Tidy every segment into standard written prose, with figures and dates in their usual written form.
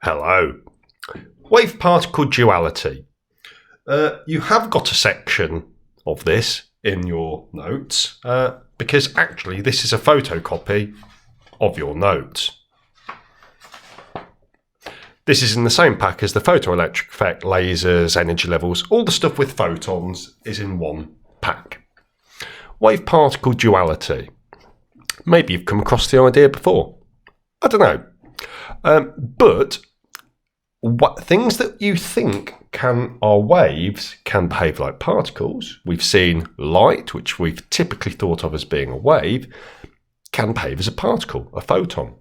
Hello. Wave particle duality. You have got a section of this in your notes because actually this is a photocopy of your notes. This is in the same pack as the photoelectric effect, lasers, energy levels, all the stuff with photons is in one pack. Wave particle duality. Maybe you've come across the idea before. I don't know. But things that you think are waves can behave like particles. We've seen light, which we've typically thought of as being a wave, can behave as a particle, a photon.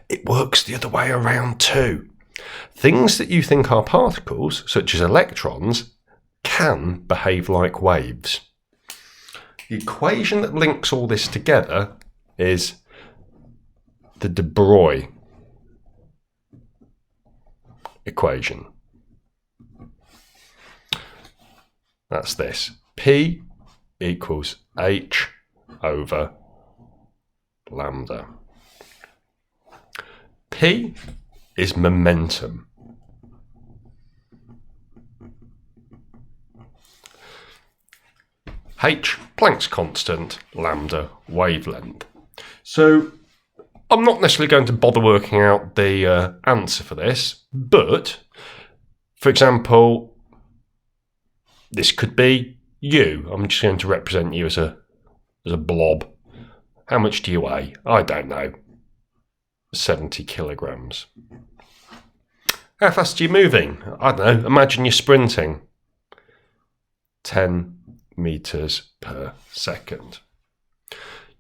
It works the other way around too. Things that you think are particles, such as electrons, can behave like waves. The equation that links all this together is the de Broglie equation. That's this. P equals h over lambda. P is momentum. H, Planck's constant, lambda, wavelength. So I'm not necessarily going to bother working out the answer for this, but, for example, this could be you. I'm just going to represent you as a blob. How much do you weigh? I don't know. 70 kilograms. How fast are you moving? I don't know. Imagine you're sprinting. 10 meters per second.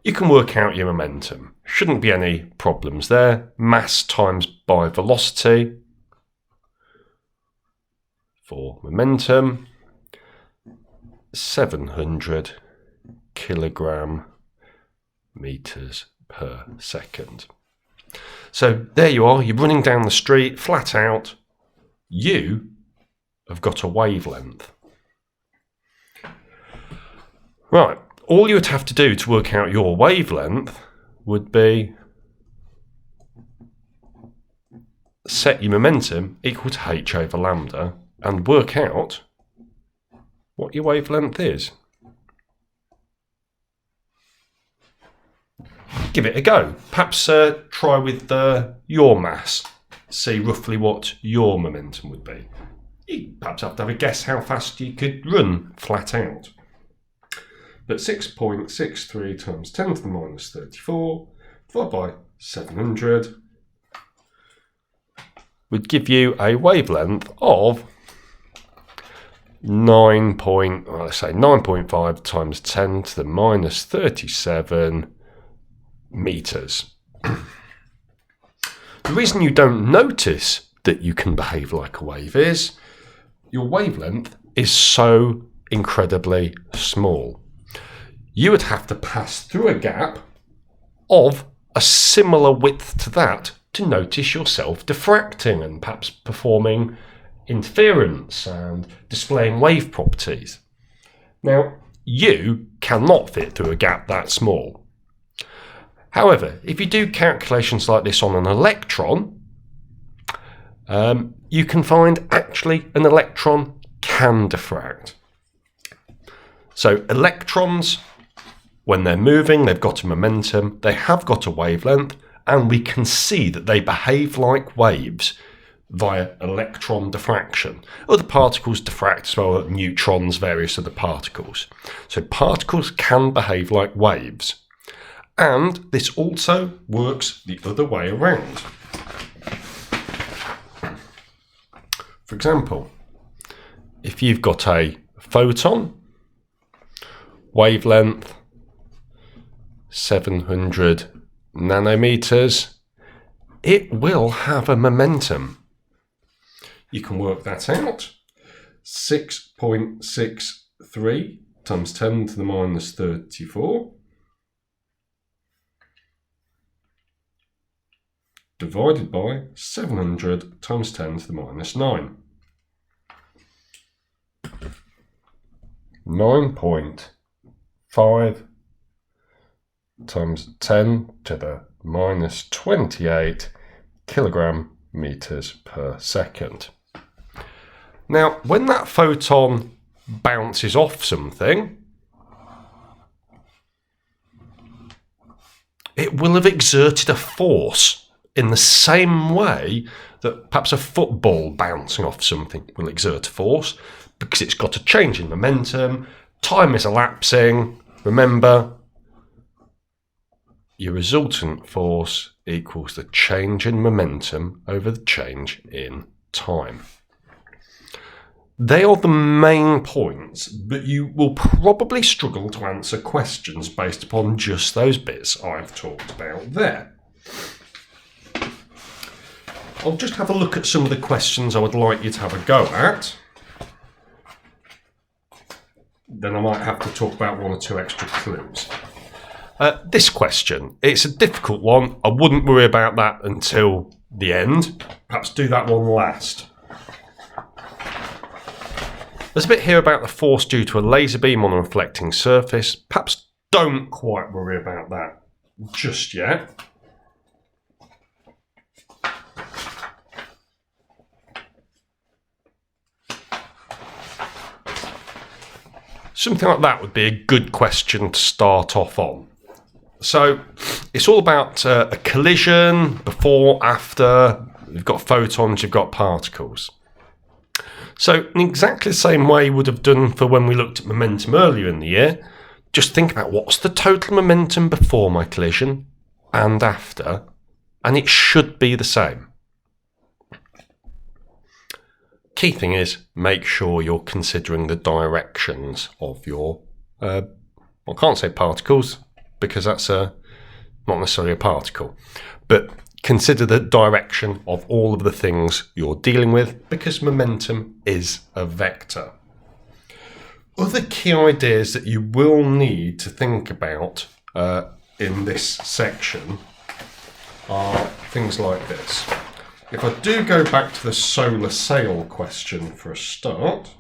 You can work out your momentum. Shouldn't be any problems there. Mass times by velocity for momentum. 700 kilogram meters per second. So there you are. You're running down the street, flat out. You have got a wavelength. Right. All you would have to do to work out your wavelength would be set your momentum equal to h over lambda and work out what your wavelength is. Give it a go. Perhaps try with your mass. See roughly what your momentum would be. You perhaps have to have a guess how fast you could run flat out. But 6.63 times 10 to the minus 34 divided by 700 would give you a wavelength of 9.5 times 10 to the minus 37 meters. The reason you don't notice that you can behave like a wave is your wavelength is so incredibly small. You would have to pass through a gap of a similar width to that to notice yourself diffracting and perhaps performing interference and displaying wave properties. Now, you cannot fit through a gap that small. However, if you do calculations like this on an electron, you can find actually an electron can diffract. So electrons, when they're moving, they've got a momentum, they have got a wavelength, and we can see that they behave like waves via electron diffraction. Other particles diffract as well, neutrons, various other particles. So particles can behave like waves. And this also works the other way around. For example, if you've got a photon, wavelength 700 nanometers, it will have a momentum. You can work that out. 6.63 times 10 to the minus 34 divided by 700 times 10 to the minus 9. 9.5 times 10 to the minus 28 kilogram meters per second. Now, when that photon bounces off something, it will have exerted a force in the same way that perhaps a football bouncing off something will exert a force, because it's got a change in momentum, time is elapsing. Remember, your resultant force equals the change in momentum over the change in time. They are the main points, but you will probably struggle to answer questions based upon just those bits I've talked about there. I'll just have a look at some of the questions I would like you to have a go at. Then I might have to talk about one or two extra clues. This question, it's a difficult one. I wouldn't worry about that until the end. Perhaps do that one last. There's a bit here about the force due to a laser beam on a reflecting surface. Perhaps don't quite worry about that just yet. Something like that would be a good question to start off on. So it's all about a collision, before, after. You've got photons, you've got particles. So in exactly the same way you would have done for when we looked at momentum earlier in the year, just think about what's the total momentum before my collision and after, and it should be the same. Key thing is, make sure you're considering the directions of your, I can't say particles, because that's not necessarily a particle, but consider the direction of all of the things you're dealing with, because momentum is a vector. Other key ideas that you will need to think about in this section are things like this. If I do go back to the solar sail question for a start,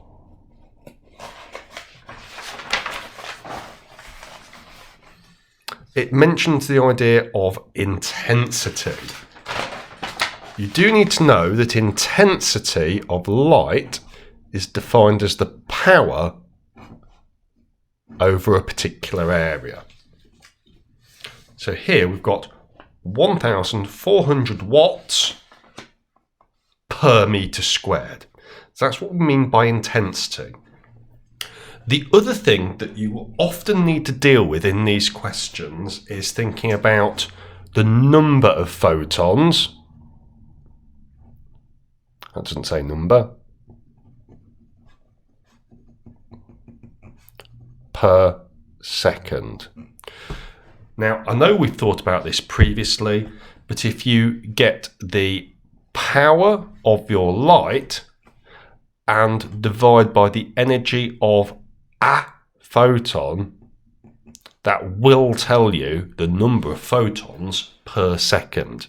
it mentions the idea of intensity. You do need to know that intensity of light is defined as the power over a particular area. So here we've got 1,400 watts per metre squared. So that's what we mean by intensity. The other thing that you will often need to deal with in these questions is thinking about the number of photons. That doesn't say number. Per second. Now, I know we've thought about this previously, but if you get the power of your light and divide by the energy of a photon, that will tell you the number of photons per second.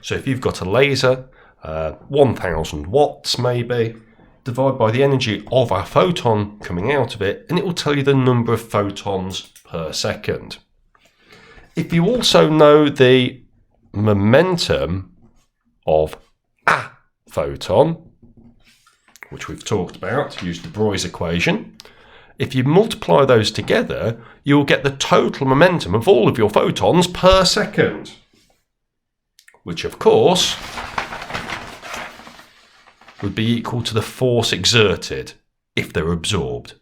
So if you've got a laser, 1,000 watts maybe, divide by the energy of a photon coming out of it, and it will tell you the number of photons per second. If you also know the momentum of a photon, which we've talked about, use the Broglie equation, if you multiply those together, you'll get the total momentum of all of your photons per second, which of course would be equal to the force exerted if they're absorbed.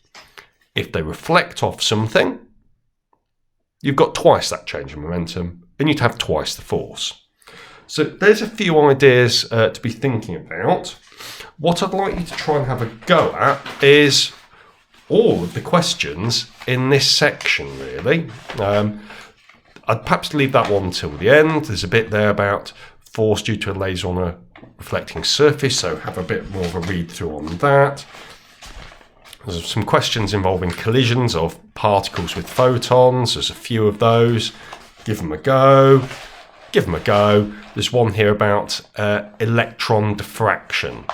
If they reflect off something, you've got twice that change in momentum, and you'd have twice the force. So there's a few ideas to be thinking about. What I'd like you to try and have a go at is all of the questions in this section, really. I'd perhaps leave that one till the end. There's a bit there about force due to a laser on a reflecting surface, so have a bit more of a read through on that. There's some questions involving collisions of particles with photons. There's a few of those. Give them a go. Give them a go. There's one here about electron diffraction.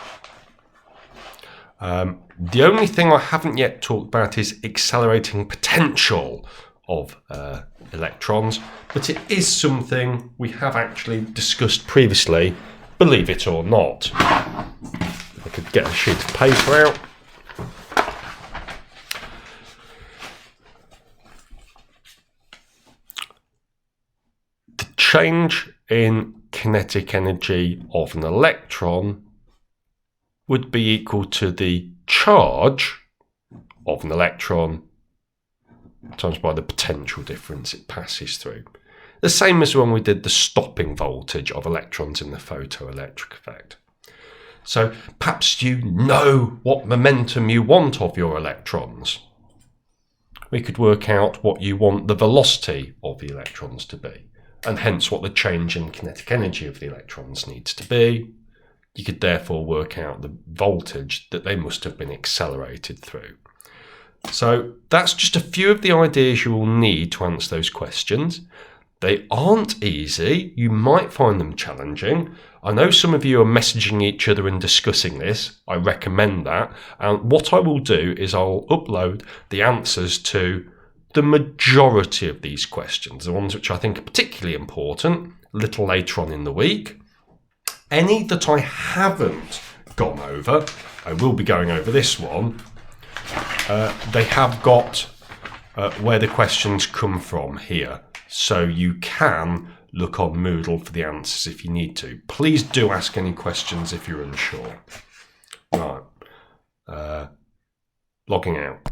The only thing I haven't yet talked about is accelerating potential of electrons, but it is something we have actually discussed previously believe it or not. I could get a sheet of paper out. The change in kinetic energy of an electron would be equal to the charge of an electron times by the potential difference it passes through. The same as when we did the stopping voltage of electrons in the photoelectric effect. So perhaps you know what momentum you want of your electrons. We could work out what you want the velocity of the electrons to be, and hence what the change in kinetic energy of the electrons needs to be. You could therefore work out the voltage that they must have been accelerated through. So that's just a few of the ideas you will need to answer those questions. They aren't easy. You might find them challenging. I know some of you are messaging each other and discussing this. I recommend that. And what I will do is I'll upload the answers to the majority of these questions, the ones which I think are particularly important, a little later on in the week. Any that I haven't gone over, I will be going over this one. They have got where the questions come from here. So you can look on Moodle for the answers if you need to. Please do ask any questions if you're unsure. Right. Logging out.